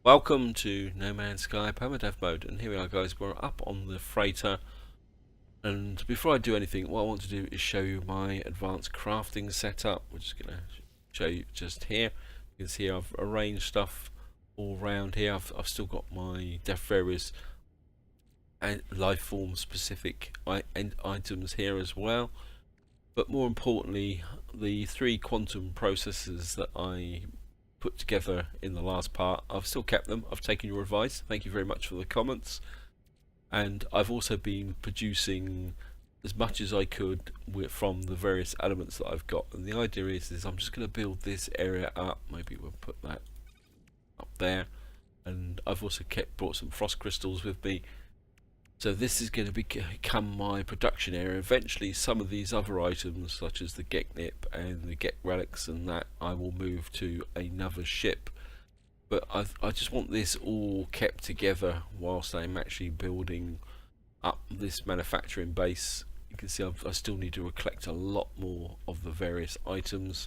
Welcome to No Man's Sky Permadeath mode, and here we are guys, we're up on the freighter, and before I do anything, what I want to do is show you my advanced crafting setup. We're just going to show you just here. You can see I've arranged stuff all around here. I've still got my various life form specific items here as well, but more importantly the 3 quantum processors that I put together in the last part. I've still kept them. I've taken your advice. Thank you very much for the comments. And I've also been producing as much as I could from the various elements that I've got. And the idea is I'm just going to build this area up. Maybe we'll put that up there. And I've also brought some frost crystals with me. So this is going to become my production area. Eventually some of these other items such as the Geknip and the Gek relics and that I will move to another ship. But I just want this all kept together whilst I'm actually building up this manufacturing base. You can see I still need to collect a lot more of the various items.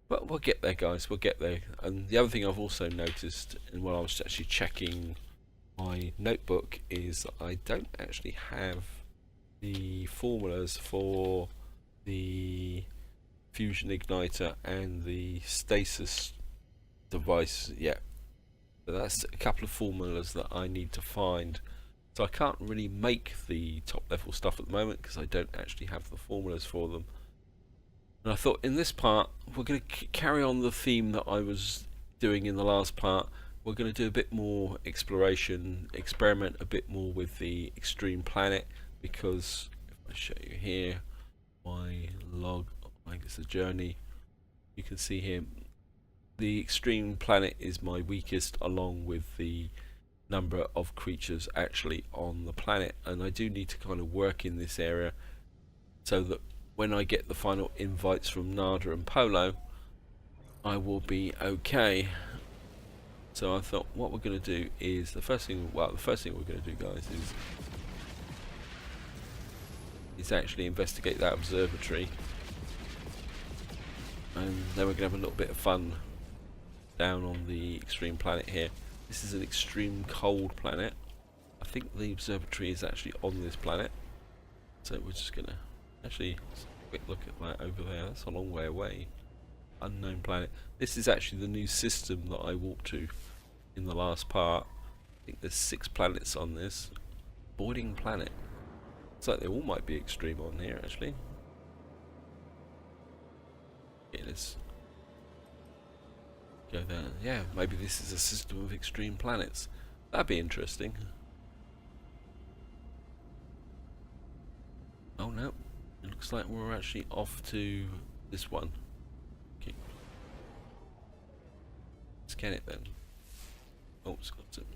But we'll get there guys, we'll get there. And the other thing I've also noticed, and while I was actually checking my notebook, is I don't actually have the formulas for the fusion igniter and the stasis device yet. So that's a couple of formulas that I need to find. So I can't really make the top level stuff at the moment because I don't actually have the formulas for them. And I thought in this part we're going to carry on the theme that I was doing in the last part. We're going to do a bit more exploration, experiment a bit more with the extreme planet, because if I show you here my log, I guess the journey, you can see here the extreme planet is my weakest, along with the number of creatures actually on the planet, and I do need to kind of work in this area so that when I get the final invites from Nada and Polo I will be okay. So I thought what we're going to do is the first thing we're going to do guys is actually investigate that observatory, and then we're going to have a little bit of fun down on the extreme planet here. This is an extreme cold planet. I think the observatory is actually on this planet, so we're just going to actually quick look at that over there. That's a long way away. Unknown planet. This is actually the new system that I walked to in the last part. I think there's 6 planets on this. Boarding planet. Looks like they all might be extreme on here actually. Okay, let's go there. Yeah, maybe this is a system of extreme planets. That'd be interesting. Oh no, it looks like we're actually off to this one. Okay. Scan it then. Oh, it's got it.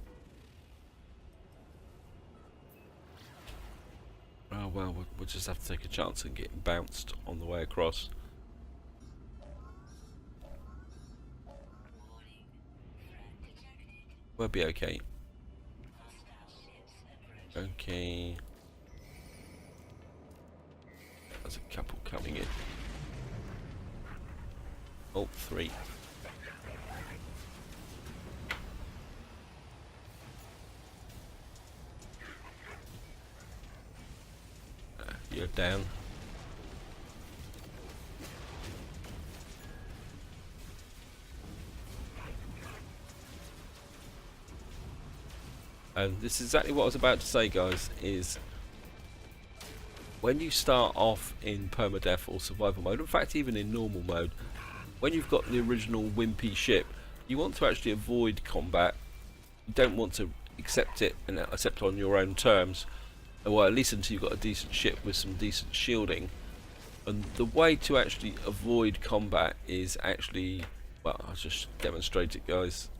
Oh well, we'll just have to take a chance and get bounced on the way across. We'll be okay. Okay. There's a couple coming in. Oh, 3. You're down. And this is exactly what I was about to say guys, is when you start off in permadeath or survival mode, in fact even in normal mode, when you've got the original wimpy ship, you want to actually avoid combat. You don't want to accept it and accept on your own terms, well at least until you've got a decent ship with some decent shielding. And the way to actually avoid combat is actually, well, I'll just demonstrate it guys.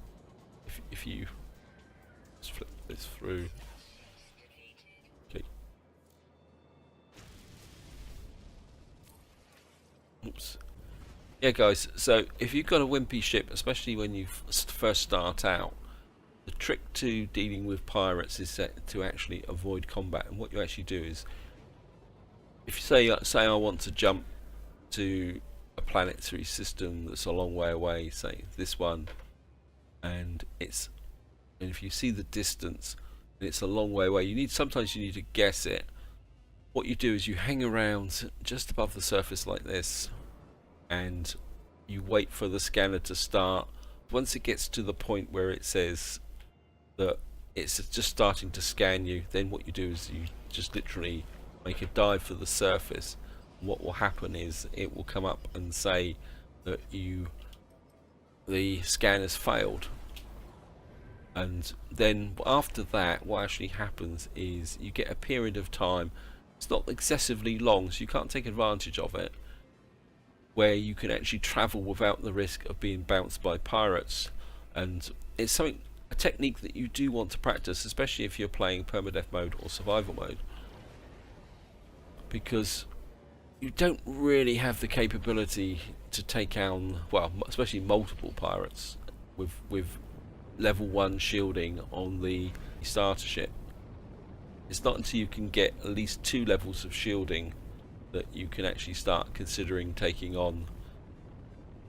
If you just flip this through. Okay. Oops. Yeah guys, so if you've got a wimpy ship, especially when you first start out, the trick to dealing with pirates is to actually avoid combat. And what you actually do is, if you say I want to jump to a planetary system that's a long way away, say this one, and it's and if you see the distance and it's a long way away, sometimes you need to guess it. What you do is you hang around just above the surface like this, and you wait for the scanner to start. Once it gets to the point where it says that it's just starting to scan you, then what you do is you just literally make a dive for the surface. What will happen is it will come up and say that the scan has failed, and then after that what actually happens is you get a period of time. It's not excessively long, so you can't take advantage of it, where you can actually travel without the risk of being bounced by pirates. And it's a technique that you do want to practice, especially if you're playing permadeath mode or survival mode, because you don't really have the capability to take down, well, especially multiple pirates with level 1 shielding on the starter ship. It's not until you can get at least 2 levels of shielding that you can actually start considering taking on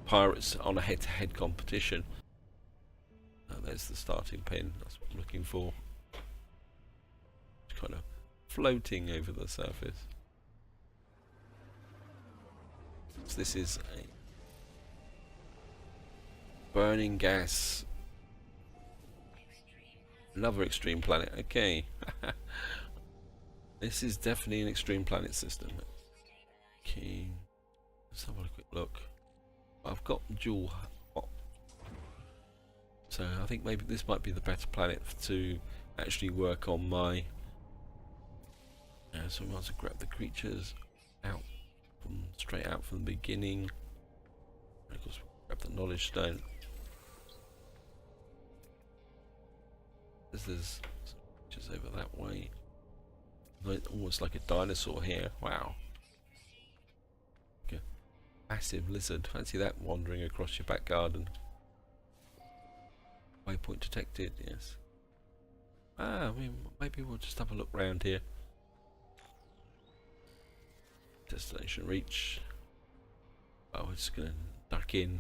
pirates on a head-to-head competition. There's the starting pin, that's what I'm looking for. It's kind of floating over the surface. So this is a burning gas. Another extreme planet, okay. This is definitely an extreme planet system. Okay, let's have a quick look. I've got dual, so I think maybe this might be the better planet to actually work on my. So we want to grab the creatures out straight out from the beginning. Of course, grab the knowledge stone. There's some creatures over that way. Almost like a dinosaur here. Wow. Okay. Massive lizard. Fancy that wandering across your back garden. Waypoint detected, yes. I mean, maybe we'll just have a look round here. Destination reach. Oh, we're just gonna duck in.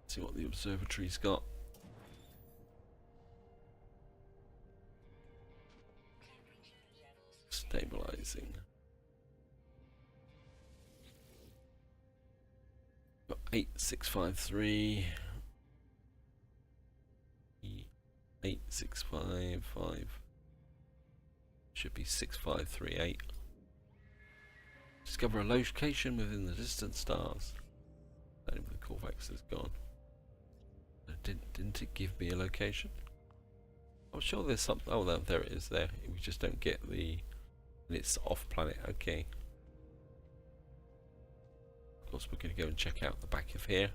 See what the observatory's got. Stabilizing. Got 8653. 8655. Should be 6538. Discover a location within the distant stars. The Corvax is gone. Didn't it give me a location? I'm sure there's something. Oh, no, there it is. There. We just don't get the. It's off planet. Okay. Of course, we're going to go and check out the back of here,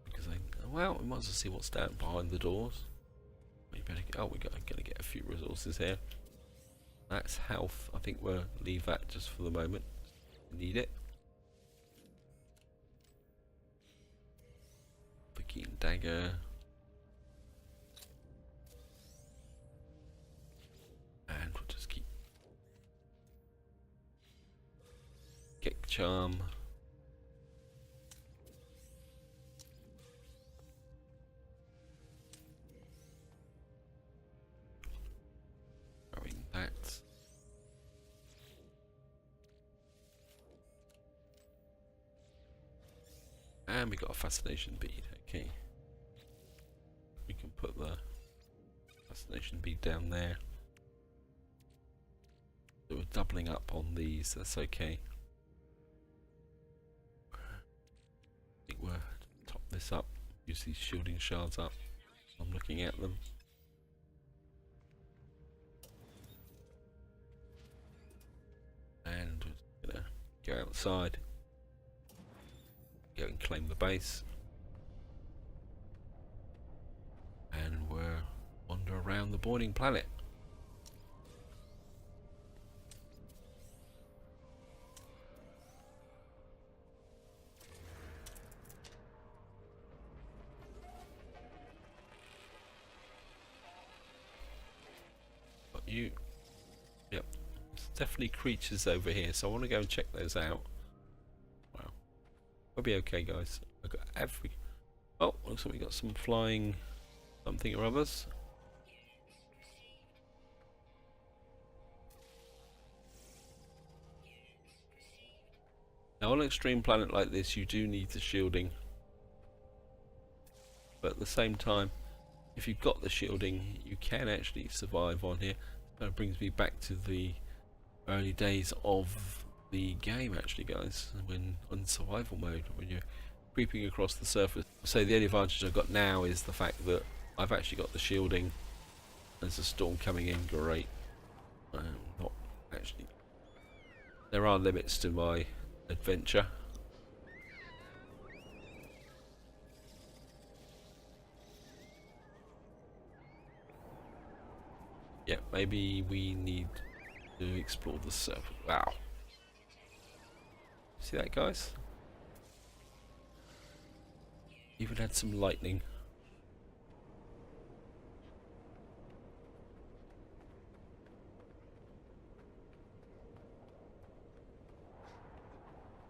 because well, we might as well see what's down behind the doors. We better. Oh, we're going to get a few resources here. That's health. I think we'll leave that just for the moment. Need it. The keen dagger. And we'll just keep. Kick charm. That. And we got a fascination bead. Okay, we can put the fascination bead down there. So we're doubling up on these. That's okay. I think we'll top this up. Use these shielding shards up. I'm looking at them. And we're gonna go outside, go and claim the base, and we'll wander around the boiling planet. Got you. Yep. Definitely creatures over here, so I want to go and check those out. Wow, we'll be okay, guys. I've got every. Oh, looks like we got some flying something or others. Now on an extreme planet like this you do need the shielding, but at the same time if you've got the shielding you can actually survive on here. That brings me back to the early days of the game actually, guys, when on survival mode, when you're creeping across the surface. So the only advantage I've got now is the fact that I've actually got the shielding. There's a storm coming in, great. Not actually, there are limits to my adventure. Yeah, maybe we need to explore the surface. Wow. See that, guys? Even had some lightning.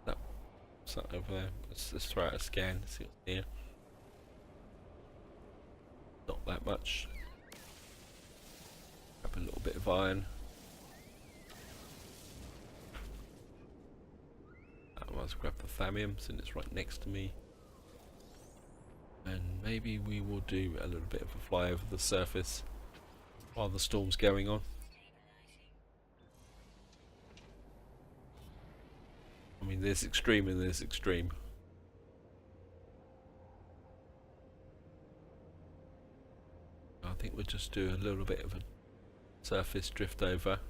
No, it's not over there. Let's throw out a scan, see what's here. Not that much. Grab a little bit of iron. I must grab the thallium since it's right next to me. And maybe we will do a little bit of a fly over the surface while the storm's going on. I mean, there's extreme and there's extreme. I think we'll just do a little bit of a surface drift over.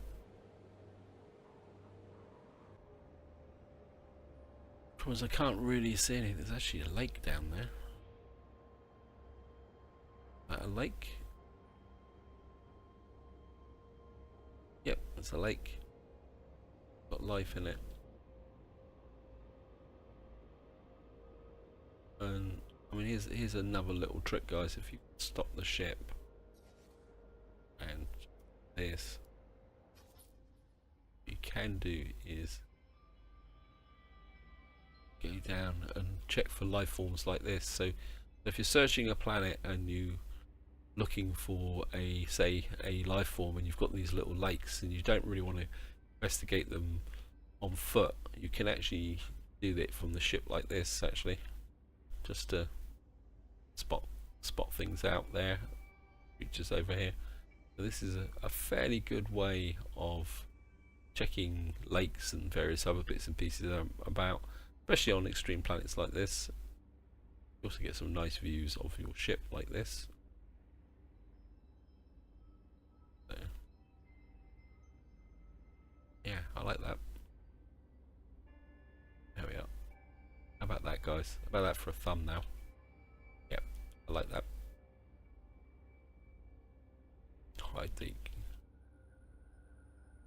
Because I can't really see anything. There's actually a lake down there. A lake? Yep, it's a lake. Got life in it. And I mean, here's another little trick, guys. If you stop the ship and this, what you can do is go down and check for life forms like this. So if you're searching a planet and you looking for a, say, a life form, and you've got these little lakes and you don't really want to investigate them on foot, you can actually do it from the ship like this, actually, just to spot things out there, creatures over here. So this is a fairly good way of checking lakes and various other bits and pieces about, especially on extreme planets like this. You also get some nice views of your ship like this. So, yeah, I like that. There we are. How about that, guys? How about that for a thumbnail? Yep, I like that. I think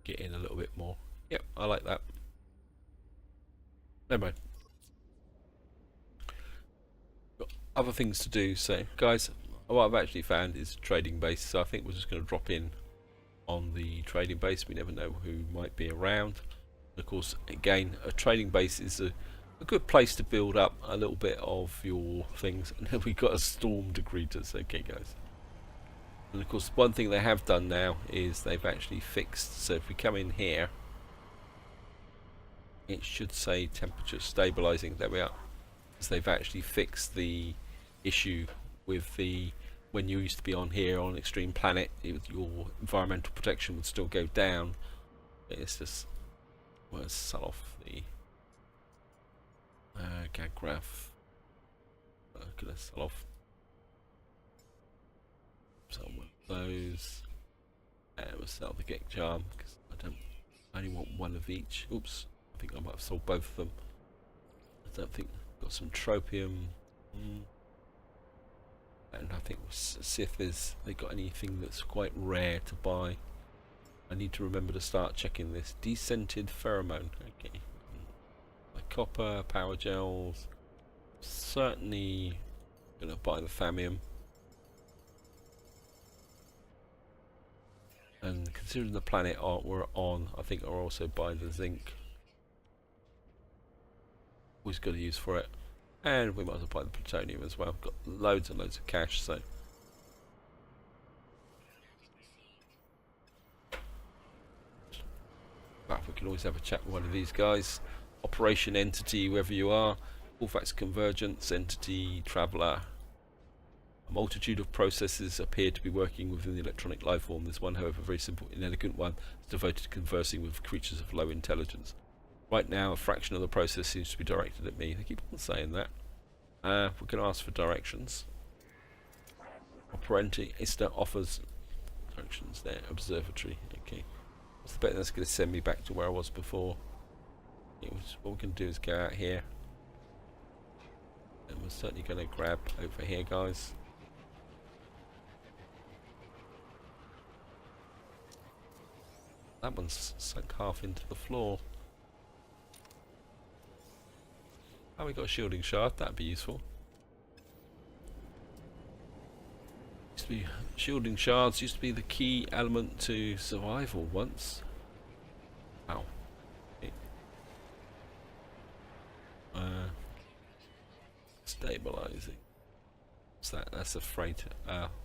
get in a little bit more. Yep, I like that. Never mind. Got other things to do. So, guys, what I've actually found is a trading base. So I think we're just going to drop in on the trading base. We never know who might be around. Of course, again, a trading base is a good place to build up a little bit of your things. And then we've got a storm to greet us. Okay, guys. And of course, one thing they have done now is they've actually fixed. So if we come in here, it should say temperature stabilizing. There we are. Because they've actually fixed the issue with the, when you used to be on here on Extreme Planet, your environmental protection would still go down. It's just, well, let's sell off the gag graph. Gonna sell off some of those, and we'll sell the Gek Charm because I only want one of each. Oops, I think I might have sold both of them. I don't think I've got some tropium. And I think see if they got anything that's quite rare to buy. I need to remember to start checking this. Descented pheromone. Okay. Like copper, power gels. Certainly gonna buy the thallium. And considering the planet we're on, I think I'll also buy the zinc. Always got to use for it. And we might as well buy the plutonium as well. Got loads and loads of cash, so can always have a chat with one of these guys. Operation entity, whoever you are. All-facts convergence, entity, traveller. A multitude of processes appear to be working within the electronic life form. There's one, however, a very simple, inelegant one, is devoted to conversing with creatures of low intelligence. Right now, a fraction of the process seems to be directed at me. They keep on saying that. We're going to ask for directions. Operandi Ista offers directions there. Observatory. Okay. What's the bet that's going to send me back to where I was before? What we're going to do is go out here. And we're certainly going to grab over here, guys. That one's sunk half into the floor. Oh, we got a shielding shard. That'd be useful. Shielding shards used to be the key element to survival once. Wow. Okay. Stabilizing. What's that? That's a freight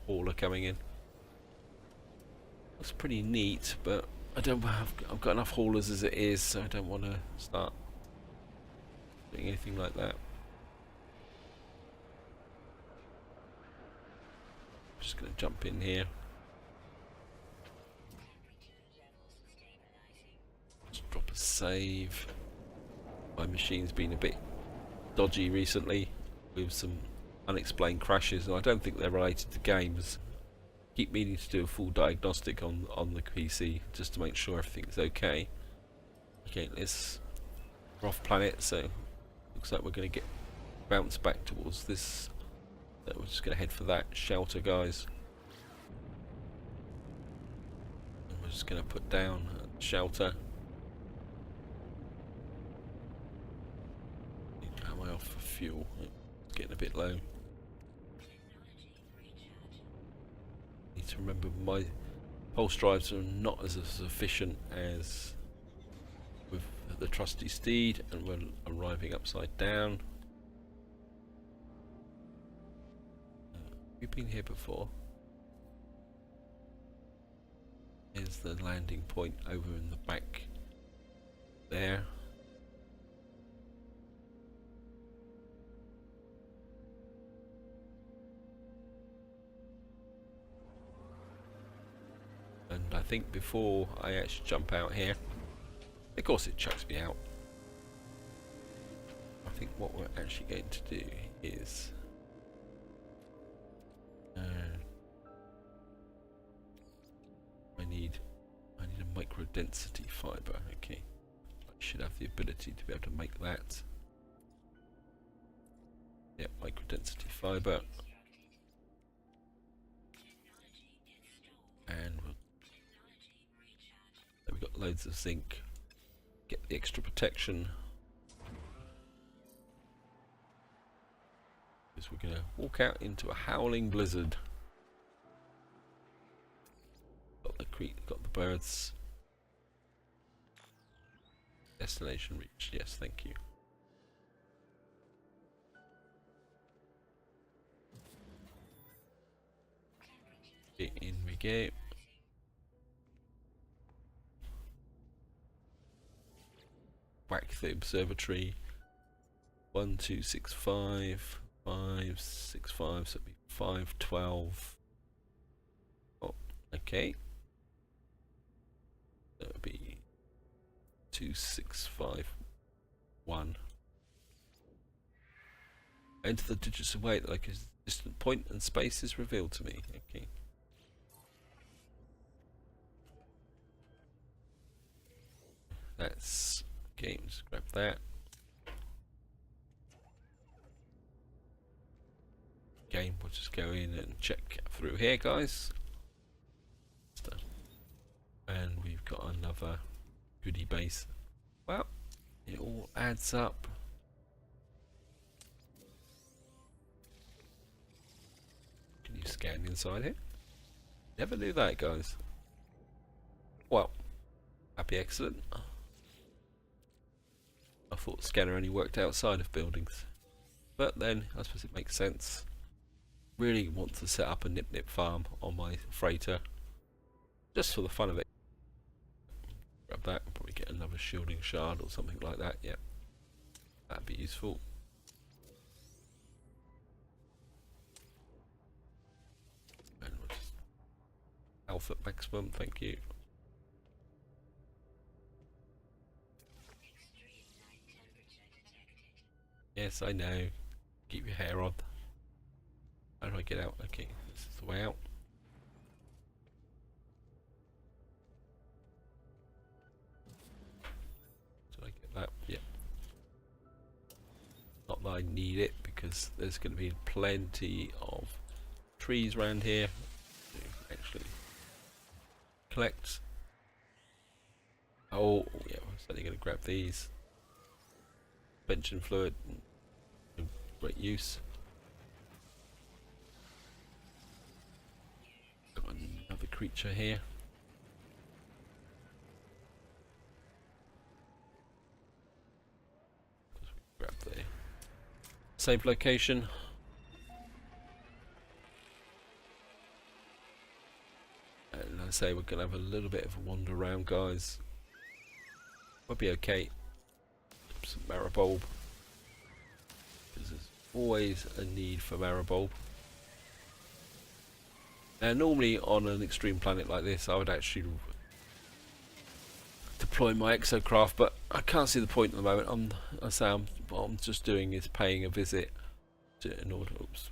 hauler coming in. That's pretty neat, but I don't have. I've got enough haulers as it is, so I don't want to start doing anything like that. Just going to jump in here. Just drop a save. My machine's been a bit dodgy recently with some unexplained crashes, and I don't think they're related to games. Keep meaning to do a full diagnostic on the PC just to make sure everything's okay. Okay, we're off planet, so looks like we're going to get bounced back towards this. So we're just going to head for that shelter, guys. And we're just going to put down a shelter. How am I off for fuel? It's getting a bit low. Need to remember my pulse drives are not as efficient as with the trusty steed, and we're arriving upside down. We've been here before. Here's the landing point over in the back there. And I think before I actually jump out here, of course it chucks me out. I think what we're actually going to do is I need a micro density fiber. Okay, I should have the ability to be able to make that. Yeah, micro density fiber, and we've got loads of zinc. Get the extra protection. Because we're going to walk out into a howling blizzard. Got the birds. Destination reached. Yes, thank you. In we go. Whack the observatory. 1265 565, so it'll be 512. Oh, okay. That would be 2651. Enter the digits away like a distant point and space is revealed to me. Okay. That's okay, just grab that. Again, we'll just go in and check through here, guys. And we've got another goodie base. Well, it all adds up. Can you scan inside here? Never knew that, guys. Well, happy accident. I thought the scanner only worked outside of buildings. But then, I suppose it makes sense. Really want to set up a nip farm on my freighter. Just for the fun of it. Grab that and probably get another shielding shard or something like that. Yeah, that'd be useful. And we'll just health at maximum, thank you. Yes, I know. Keep your hair on. How do I get out? Okay, this is the way out. Did I get that? Yeah. Not that I need it because there's going to be plenty of trees around here to actually collect. Oh, yeah, I'm certainly going to grab these. Suspension fluid, great use. Got another creature here. Grab the save location. And I say we're going to have a little bit of a wander around, guys. We'll be okay. Some Maribulb. Because there's always a need for Maribulb. Now, normally on an extreme planet like this, I would actually deploy my exocraft, but I can't see the point at the moment. What I'm just doing is paying a visit to in order. Oops.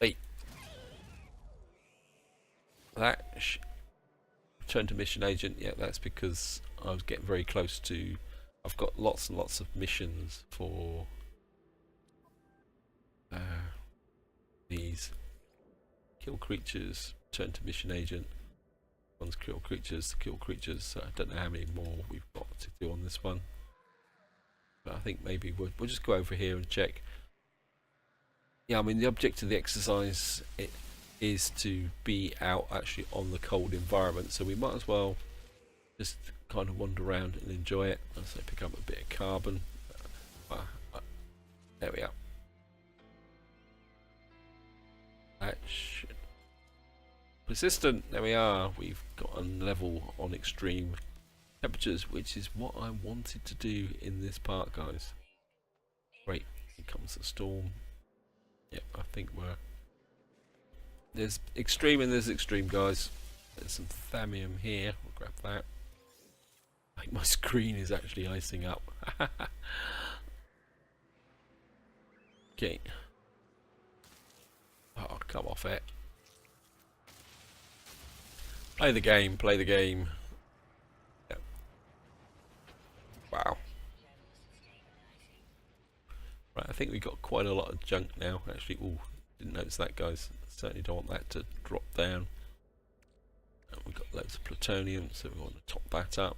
Wait. That return to mission agent. Yeah, that's because I was getting very close to. I've got lots and lots of missions for these. Kill creatures, turn to mission agent. One's kill creatures, kill creatures. So I don't know how many more we've got to do on this one. But I think maybe we'll just go over here and check. Yeah, I mean the object of the exercise is to be out actually on the cold environment. So we might as well just kind of wander around and enjoy it. Let's say pick up a bit of carbon. There we are. Action. Persistent. There we are. We've got a level on extreme temperatures, which is what I wanted to do in this part, guys. Great. Here comes the storm. Yep, I think there's extreme and there's extreme, guys. There's some thamium here. We'll grab that. I think my screen is actually icing up. Okay. Oh, come off it. Play the game, play the game. Yep. Wow. Right, I think we've got quite a lot of junk now. Actually, ooh, didn't notice that, guys. Certainly don't want that to drop down. And we've got loads of plutonium, so we want to top that up.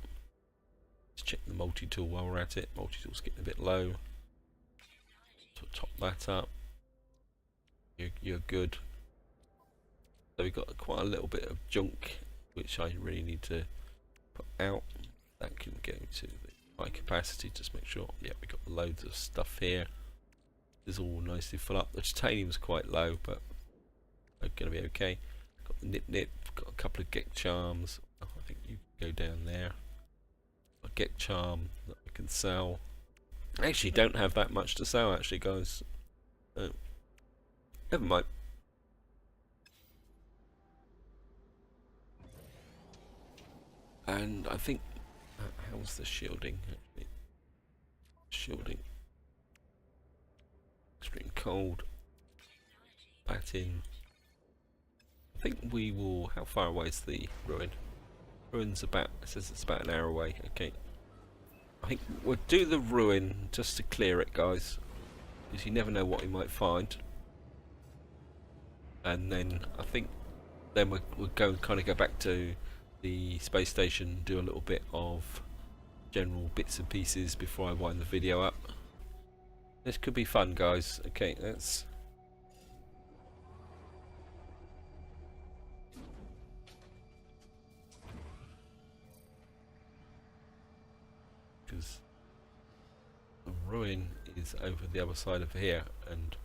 Let's check the multi-tool while we're at it. Multi-tool's getting a bit low. So top that up. You're good. So we've got quite a little bit of junk which I really need to put out. That can go to the high capacity, just make sure. Yeah, we've got loads of stuff here. This is all nicely full up. The titanium's quite low, but we're going to be okay. Got the nip, got a couple of get charms. Oh, I think you can go down there. A get charm that I can sell. I actually don't have that much to sell, actually, guys. Never mind. And I think how's the shielding? Actually? Shielding. Extreme cold. Bat in. I think we will. How far away is the ruin? Ruin's about. It says it's about an hour away. Okay. I think we'll do the ruin just to clear it, guys, because you never know what we might find. And then I think then we'll go kind of go back to the space station, do a little bit of general bits and pieces before I wind the video up. This could be fun, guys. Okay, let's. Because the ruin is over the other side of here, and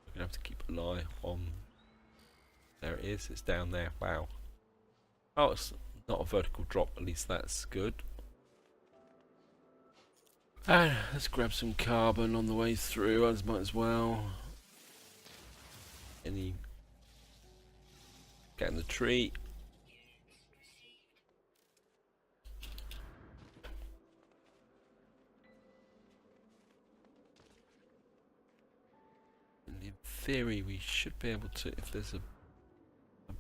we're gonna have to keep an eye on. There it is. It's down there. Wow. Oh, it's Not a vertical drop, at least that's good. And let's grab some carbon on the way through, as might as well. Any... Get in the tree. And in theory we should be able to, if there's a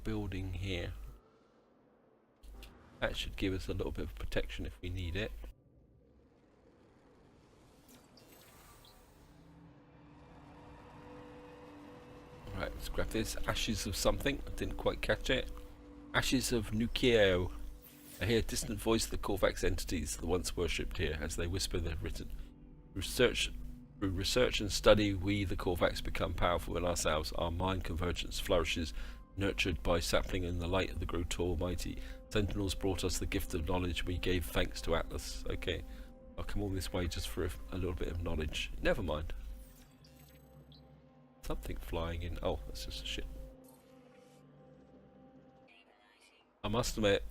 building here, that should give us a little bit of protection if we need it. Right, let's grab this. Ashes of something. I didn't quite catch it. Ashes of Nukio. I hear a distant voice of the Corvax entities that once worshipped here, as they whisper their written. Through research and study, we, the Corvax, become powerful in ourselves. Our mind convergence flourishes, nurtured by sapling in the light of the Groot Almighty. Sentinels brought us the gift of knowledge. We gave thanks to Atlase. Okay, I'll come all this way just for a little bit of knowledge. Never mind. Something flying in. Oh, that's just a ship. I must admit,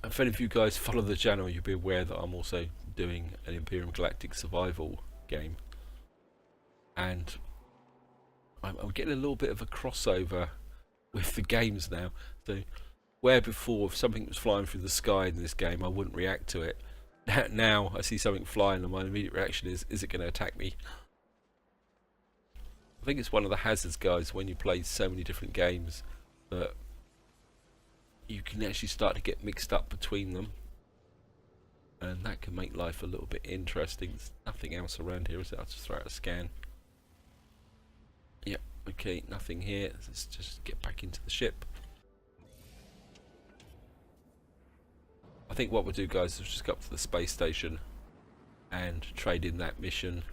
if any of you guys follow the channel, you'll be aware that I'm also doing an Imperium Galactic survival game. And I'm getting a little bit of a crossover with the games now. So, where before, if something was flying through the sky in this game, I wouldn't react to it. Now, I see something flying and my immediate reaction is it going to attack me? I think it's one of the hazards, guys, when you play so many different games, that you can actually start to get mixed up between them, and that can make life a little bit interesting. There's nothing else around here, is it? I'll just throw out a scan. Yep, okay, nothing here. Let's just get back into the ship. I think what we'll do, guys, is just go up to the space station and trade in that mission.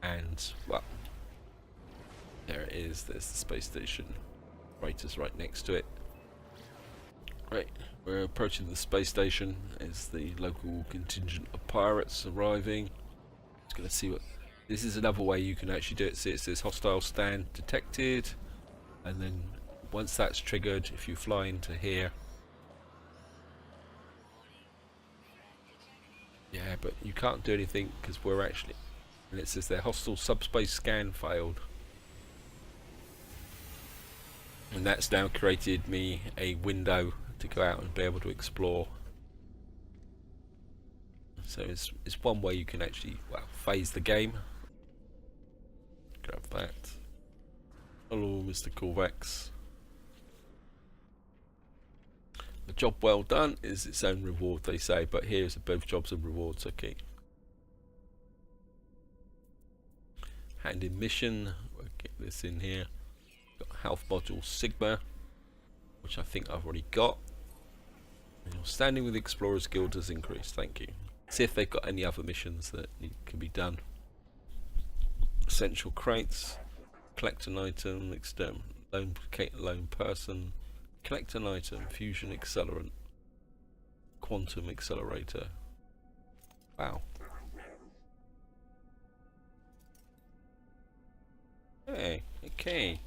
And, well, there it is. There's the space station. Freighter's right next to it. Right, we're approaching the space station. There's the local contingent of pirates arriving. Just going to see what... This is another way you can actually do it. See, it says hostile stand detected. And then once that's triggered, if you fly into here... Yeah, but you can't do anything because we're actually... And it says their hostile subspace scan failed. And that's now created me a window to go out and be able to explore. So it's one way you can actually, well, phase the game. Grab that. Hello, Mr. Corvax. A job well done is its own reward, they say, but here's both jobs and rewards. Okay. Hand in mission. We'll get this in here. Got health module Sigma, which I think I've already got. And your standing with the Explorers Guild has increased. Thank you. See if they've got any other missions that can be done. Essential crates. Collect an item. Lone person. Collect an item. Fusion accelerant. Quantum accelerator. Wow. Hey, okay.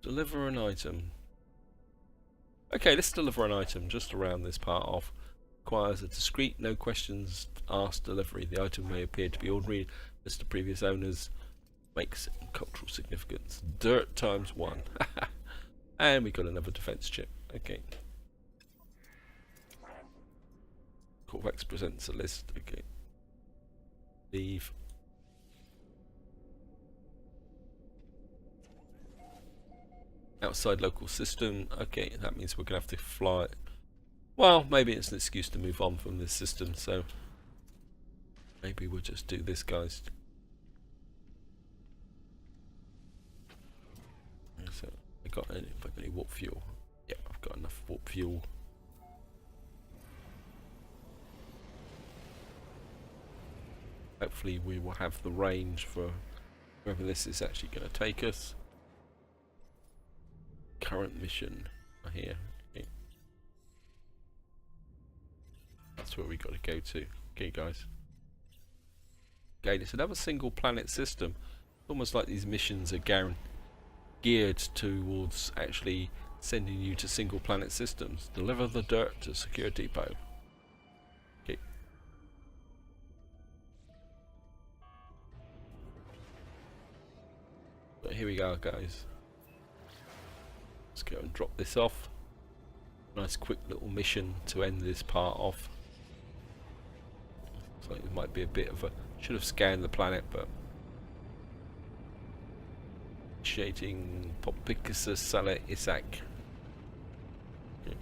Deliver an item. Okay, let's deliver an item just around this part off. Requires a discreet, no questions asked delivery. The item may appear to be ordinary, as to previous owners. Makes cultural significance. Dirt times 1. And we got another defense chip. Okay. Corvax presents a list. Okay. Leave. Outside local system. Okay, that means we're going to have to fly. Well, maybe it's an excuse to move on from this system, so maybe we'll just do this, guys. So, I got any warp fuel? Yeah, I've got enough warp fuel. Hopefully we will have the range for wherever this is actually going to take us. Current mission here. Okay. That's where we got to go to. Okay, guys. Again, it's another single planet system. Almost like these missions are geared towards actually Sending you to single planet systems. Deliver the dirt to secure depot. Okay. But here we go, guys. Let's go and drop this off. Nice quick little mission to end this part off. So it might be a bit of a... Should have scanned the planet, but... Initiating Popicus Sala Isaac. Okay.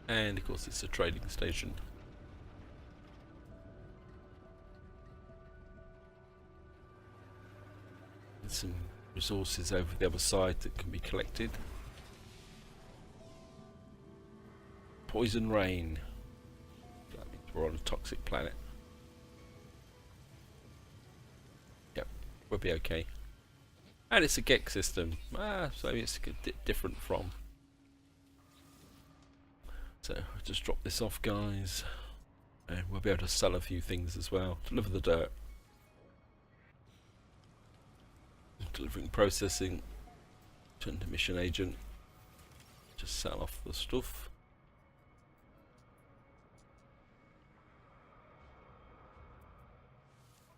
And of course it's a trading station. And some resources over the other side that can be collected. Poison rain. That means we're on a toxic planet. Yep, we'll be okay. And it's a Gex system. So it's different from. So I'll just drop this off, guys. And we'll be able to sell a few things as well. Deliver the dirt. Delivering processing. Turn to mission agent. Just sell off the stuff.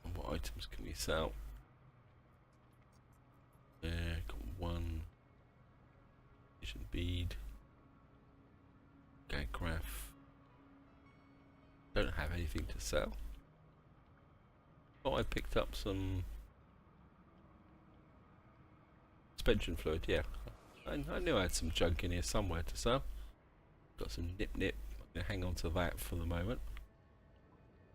And what items can we sell? There, got one. Vision bead. Gag graph. Don't have anything to sell. Oh, I picked up some suspension fluid, yeah. I knew I had some junk in here somewhere to sell. Got some nip. I'm going to hang on to that for the moment.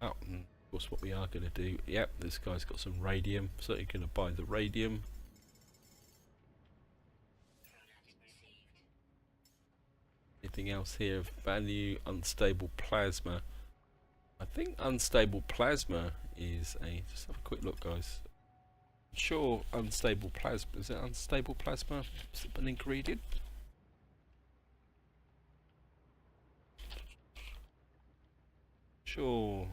Oh, and of course what we are going to do, yep, this guy's got some radium, so you're going to buy the radium. Anything else here of value? Unstable plasma. I think unstable plasma is a... Just have a quick look, guys. Sure, unstable plasma. Is it unstable plasma? Is it an ingredient? Sure.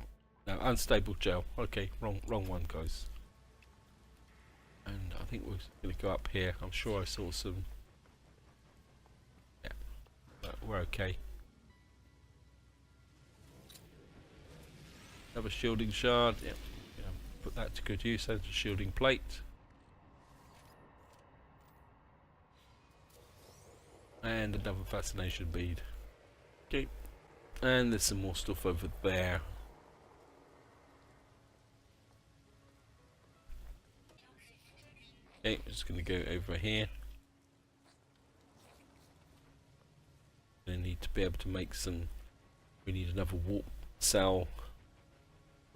No, unstable gel. Okay, wrong one, guys. And I think we're going to go up here. I'm sure I saw some... Yeah, but we're okay. Another shielding shard. Yeah. Put that to good use as a shielding plate. And another fascination bead. Okay. And there's some more stuff over there. Okay, I'm just going to go over here. I need to be able to make some... We need another warp cell.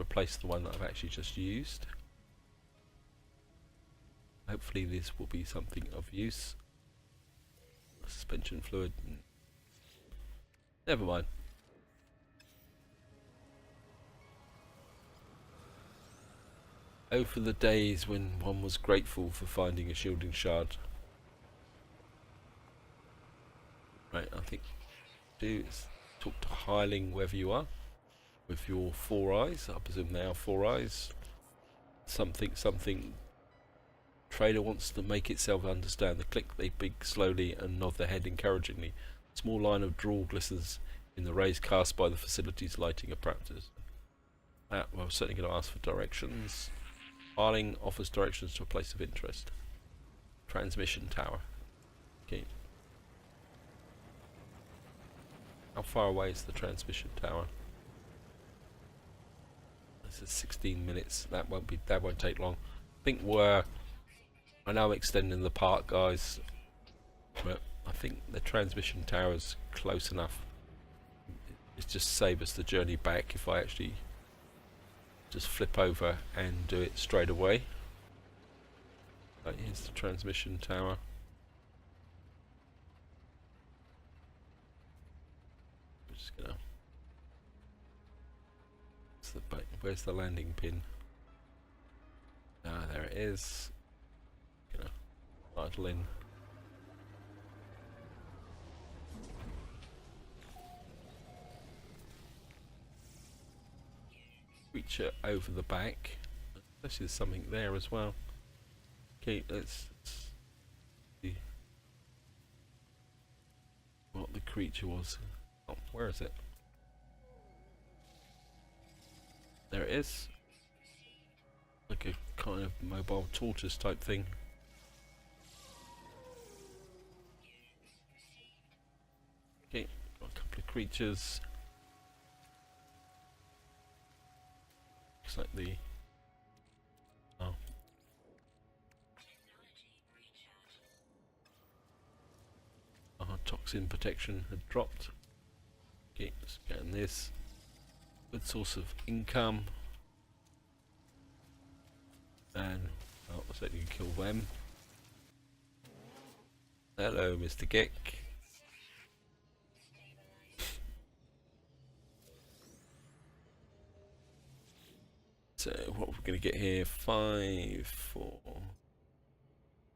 Replace the one that I've actually just used. Hopefully this will be something of use. Suspension fluid. Never mind. Oh, for the days when one was grateful for finding a shielding shard. Right, I think do is talk to Hireling wherever you are. With your 4 eyes, I presume they are 4 eyes. Something. Trader wants to make itself understand. They click, they blink slowly and nod their head encouragingly. Small line of drawl glistens in the rays cast by the facility's lighting apparatus. Well, I'm certainly going to ask for directions. Hireling offers directions to a place of interest. Transmission tower. Okay. How far away is the transmission tower? This is 16 minutes. That won't take long. I think I know I'm extending the part, guys, but I think the transmission tower is close enough. It just saves us the journey back if I actually just flip over and do it straight away. Right, here's the transmission tower. I'm just gonna... Where's the landing pin? Ah, there it is. Gonna idle in. Reach it over the back. Actually, there's something there as well. Okay, let's see what the creature was. Oh, where is it? There it is. Like a kind of mobile tortoise type thing. Okay, got a couple of creatures. Looks like the... oh. Our toxin protection had dropped. Okay, let's get in this. Good source of income. And, oh, I said you can kill them. Hello, Mr. Geck. So what we're going to get here, 5, 4.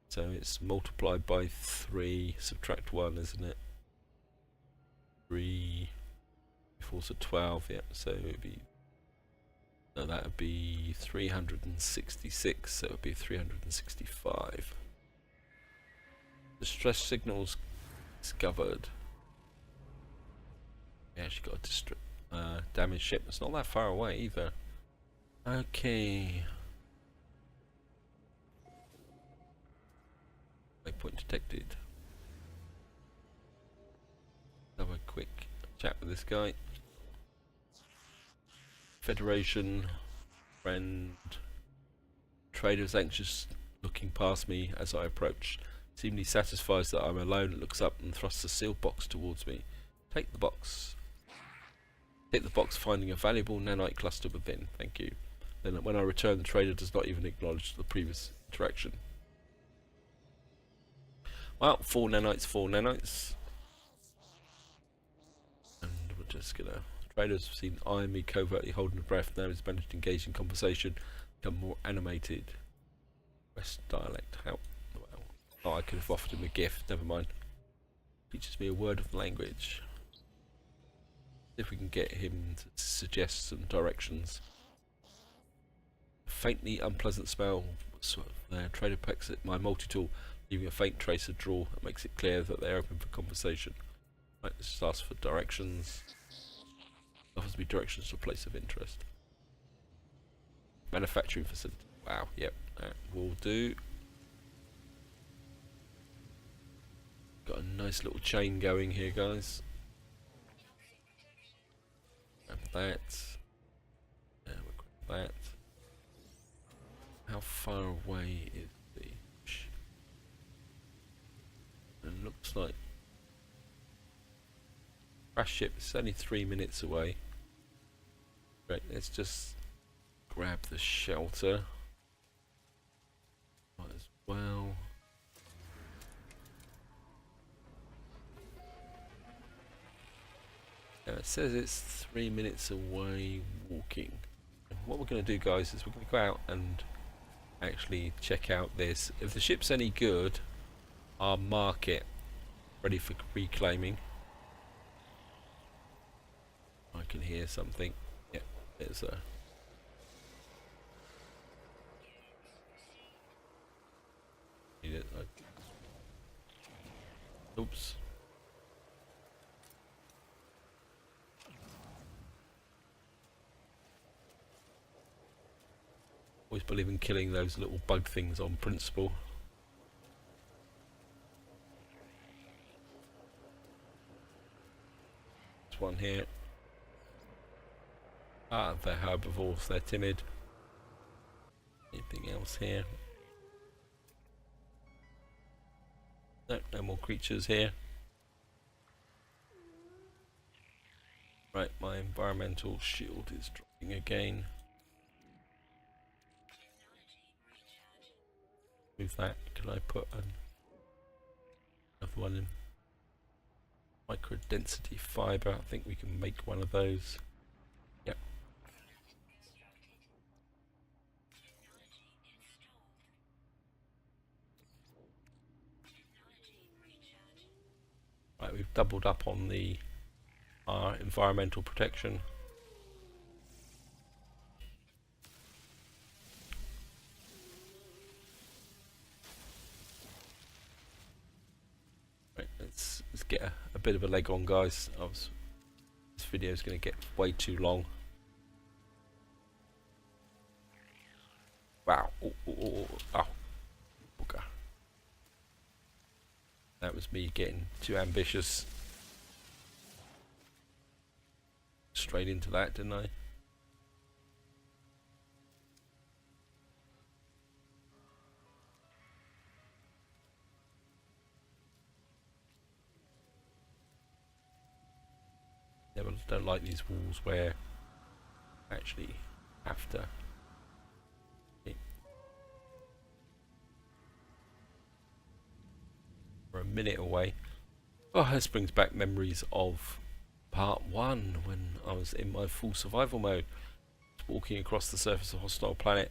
So it's multiplied by 3, subtract 1, isn't it? 3, 4, so 12, yeah, so it would be... no, that would be 366, so it would be 365. Distress signals discovered. We actually got a damaged ship. It's not that far away either. Okay. Waypoint detected. Have a quick chat with this guy. Federation, friend. Trader's anxious, looking past me as I approach. Seemingly satisfies that I'm alone, it looks up and thrusts a sealed box towards me. Take the box. Take the box, finding a valuable nanite cluster within. Thank you. Then when I return, the trader does not even acknowledge the previous interaction. Well, 4 nanites, 4 nanites. And we're just gonna... Traders have seen eyeing me covertly, holding a breath. Now he's managed to engage in conversation, become more animated. West dialect. How? Well, oh, I could have offered him a gift. Never mind. Teaches me a word of language. See if we can get him to suggest some directions. A faintly unpleasant smell. Trader pecks at my multi-tool, leaving a faint trace of draw that makes it clear that they're open for conversation. Right, let's just ask for directions. Offers me directions to a place of interest. Manufacturing facility. Wow, yep, that will do. Got a nice little chain going here, guys. Grab that. Yeah, we'll grab that. How far away is the... it looks like... crash ship is only 3 minutes away. Right, let's just grab the shelter. Might as well. Now it says it's 3 minutes away walking. And what we're going to do, guys, is we're going to go out and actually check out this. If the ship's any good, I'll mark it ready for reclaiming. I can hear something. Yeah, there's a... oops. Always believe in killing those little bug things on principle. There's one here. Ah, they're herbivores, they're timid. Anything else here? No, no more creatures here. Right, my environmental shield is dropping again. Move that. Can I put another one in? Micro density fiber. I think we can make one of those. Yep. Right, we've doubled up on our environmental protection. get a bit of a leg on, guys. This video is going to get way too long. Wow. Oh. Okay. That was me getting too ambitious. Straight into that, didn't I? Never don't like these walls where actually have to. We're a minute away. Oh, this brings back memories of part 1 when I was in my full survival mode, walking across the surface of a hostile planet,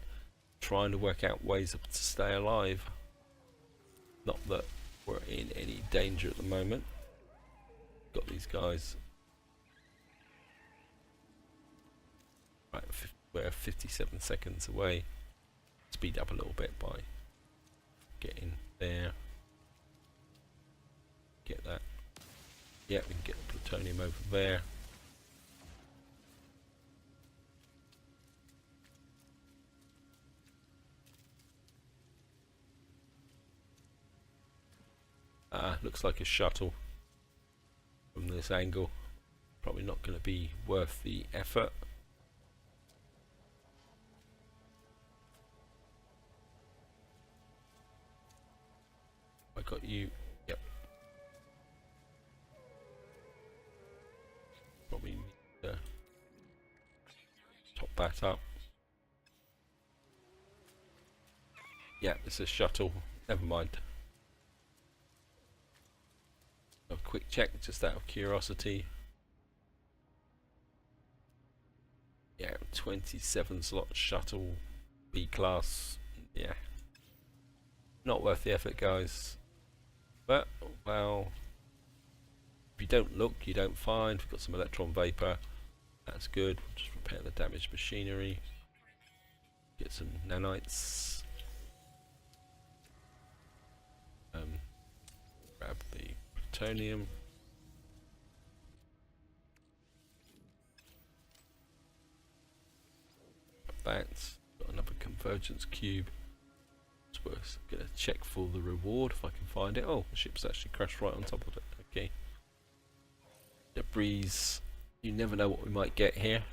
trying to work out ways to stay alive. Not that we're in any danger at the moment. Got these guys. Right, we're 57 seconds away. Speed up a little bit by getting there. Get that. Yeah, we can get the plutonium over there. Looks like a shuttle from this angle. Probably not going to be worth the effort. I got you. Yep. Probably need to top that up. Yeah, it's a shuttle. Never mind. A quick check, just out of curiosity. Yeah, 27 slot shuttle, B class. Yeah, not worth the effort, guys. But well, if you don't look, you don't find. We've got some electron vapor. That's good. We'll just repair the damaged machinery. Get some nanites. Grab the plutonium. That's got another convergence cube. So we're gonna check for the reward if I can find it. Oh, the ship's actually crashed right on top of it. Okay. Debris. You never know what we might get here.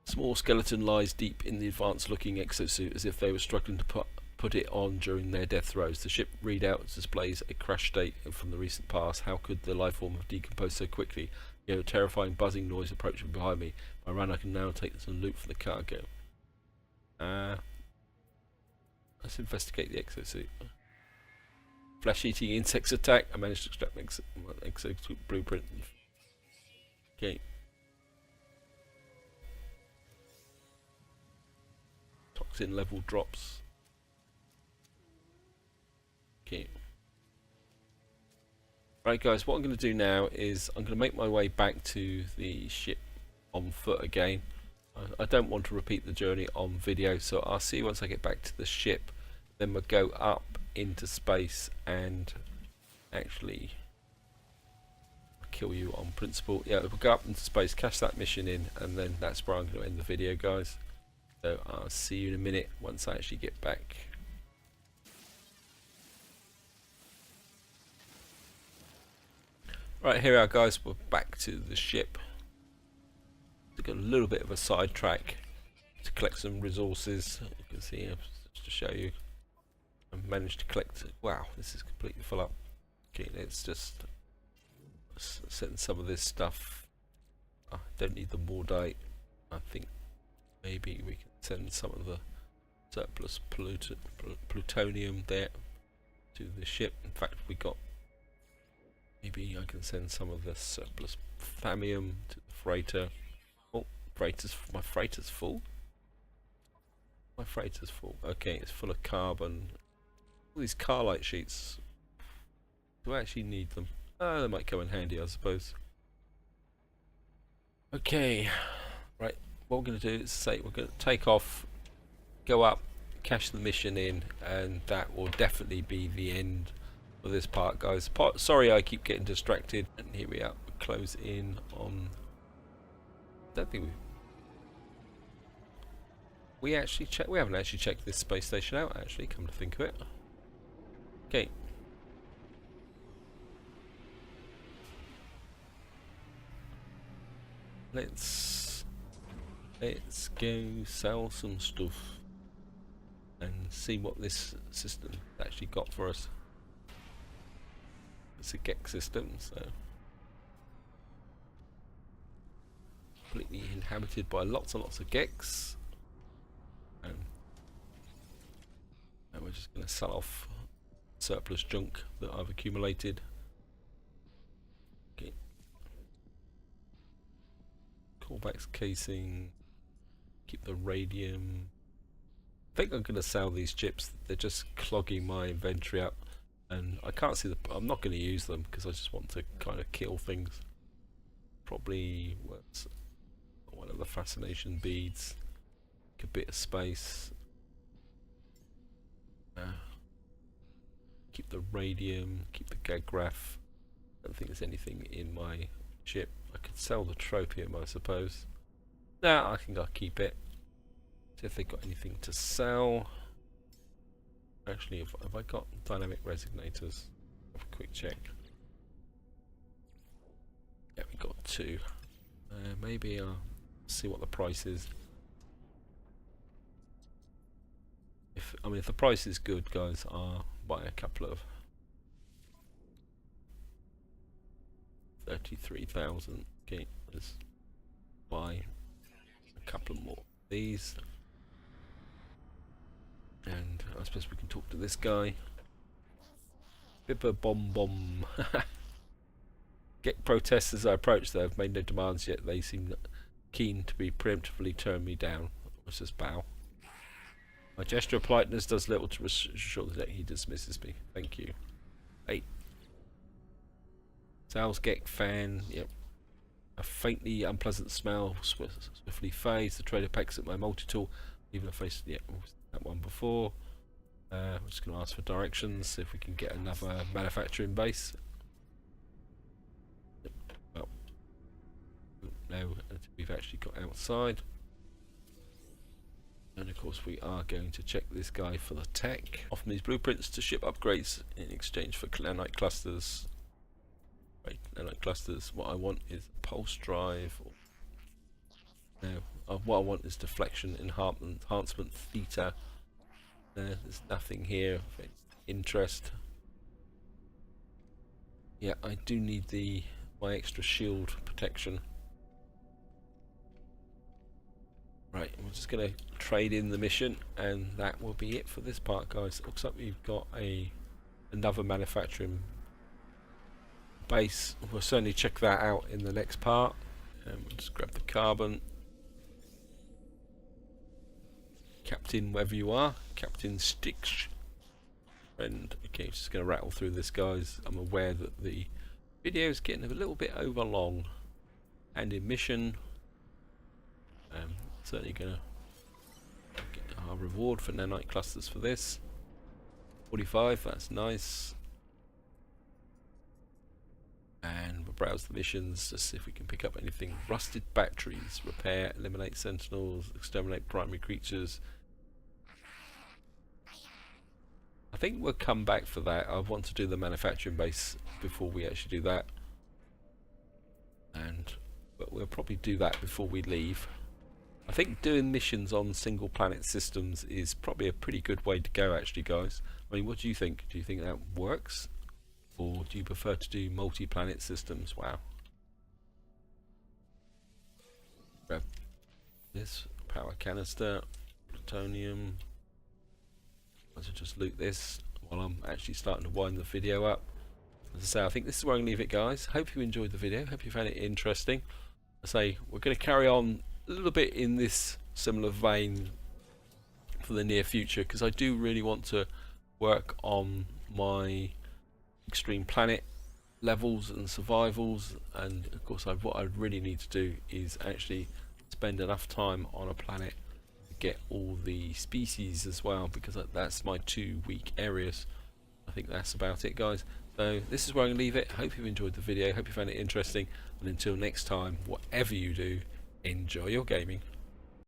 Small skeleton lies deep in the advanced looking exosuit as if they were struggling to put it on during their death throes. The ship readout displays a crash state from the recent past. How could the life form have decomposed so quickly? You know, a terrifying buzzing noise approaching behind me. If I ran, I can now take some loot from the cargo. Let's investigate the exosuit. Flesh-eating insects attack. I managed to extract exosuit blueprint. Okay. Toxin level drops. Okay. Right, guys, what I'm going to do now is I'm going to make my way back to the ship on foot again. I don't want to repeat the journey on video, so I'll see you once I get back to the ship. Then we'll go up into space and actually kill you on principle. Yeah, we'll go up into space, cash that mission in, and then that's where I'm going to end the video, guys. So I'll see you in a minute once I actually get back. Right, here we are, guys. We're back to the ship. Took a little bit of a sidetrack to collect some resources. You can see here, just to show you. I managed to collect. Wow, this is completely full up. Okay, let's just send some of this stuff. I don't need the Mordite. I think maybe we can send some of the surplus plutonium there to the ship. In fact, we got. Maybe I can send some of the surplus fammium to the freighter. Oh, my freighter's full. My freighter's full. Okay, it's full of carbon. All these car light sheets. Do I actually need them? They might come in handy, I suppose. Okay, right. What we're going to do is say we're going to take off, go up, cash the mission in, and that will definitely be the end for this part, guys. Sorry I keep getting distracted. And here we are. We close in on... I don't think we actually checked. We haven't actually checked this space station out, actually, come to think of it. Okay. Let's go sell some stuff and see what this system actually got for us. It's a Gex system, so completely inhabited by lots and lots of Gex. And we're just going to sell off surplus junk that I've accumulated. Okay. Callbacks casing. Keep the radium. I think I'm going to sell these chips. They're just clogging my inventory up, and I can't see I'm not going to use them because I just want to kind of kill things. Probably what's one of the fascination beads. A bit of space. Keep the radium. Keep the gagraph. I don't think there's anything in my chip. I could sell the tropium, I suppose. Nah, I think I'll keep it. See if they've got anything to sell. Actually, have I got dynamic resignators? Have a quick check. Yeah, we got 2. Maybe I'll see what the price is. If the price is good, guys, I'll buy a couple of 33,000. Okay, let's buy a couple more of these. And I suppose we can talk to this guy. Bipper bomb. Get protests as I approach, though. I've made no demands yet. They seem keen to be preemptively turn me down. Let's just bow. My gesture of politeness does little to assure that he dismisses me. Thank you. 8. Sales Gek fan. Yep. A faintly unpleasant smell swiftly fades. The trader pecks at my multi-tool. Even if I face that one before. We're just going to ask for directions. See if we can get another manufacturing base. Well, no, we've actually got outside. And of course we are going to check this guy for the tech. Offer these blueprints to ship upgrades in exchange for nanite clusters. Right, nanite clusters. What I want is a pulse drive. No, what I want is deflection enhancement theta. There's nothing here of interest. Yeah, I do need my extra shield protection. Right, we're just going to trade in the mission, and that will be it for this part, guys. It looks like we've got another manufacturing base. We'll certainly check that out in the next part. And we'll just grab the carbon. Captain, wherever you are, Captain Stix. And okay, just going to rattle through this, guys. I'm aware that the video is getting a little bit over long. And in mission, certainly going to get our reward for nanite clusters for this. 45, that's nice. And we'll browse the missions to see if we can pick up anything. Rusted batteries, repair, eliminate sentinels, exterminate primary creatures. I think we'll come back for that. I want to do the manufacturing base before we actually do that. But we'll probably do that before we leave. I think doing missions on single planet systems is probably a pretty good way to go, actually, guys. I mean, what do you think? Do you think that works? Or do you prefer to do multi-planet systems? Wow. Grab this power canister, plutonium. I should just loot this while I'm actually starting to wind the video up. As I say, I think this is where I'm going to leave it, guys. Hope you enjoyed the video. Hope you found it interesting. I say we're going to carry on a little bit in this similar vein for the near future, because I do really want to work on my extreme planet levels and survivals, and of course what I really need to do is actually spend enough time on a planet to get all the species as well, because that's my 2 weak areas. I think that's about it, guys. So this is where I'm going to leave it. Hope you've enjoyed the video, hope you found it interesting, and until next time, whatever you do, enjoy your gaming.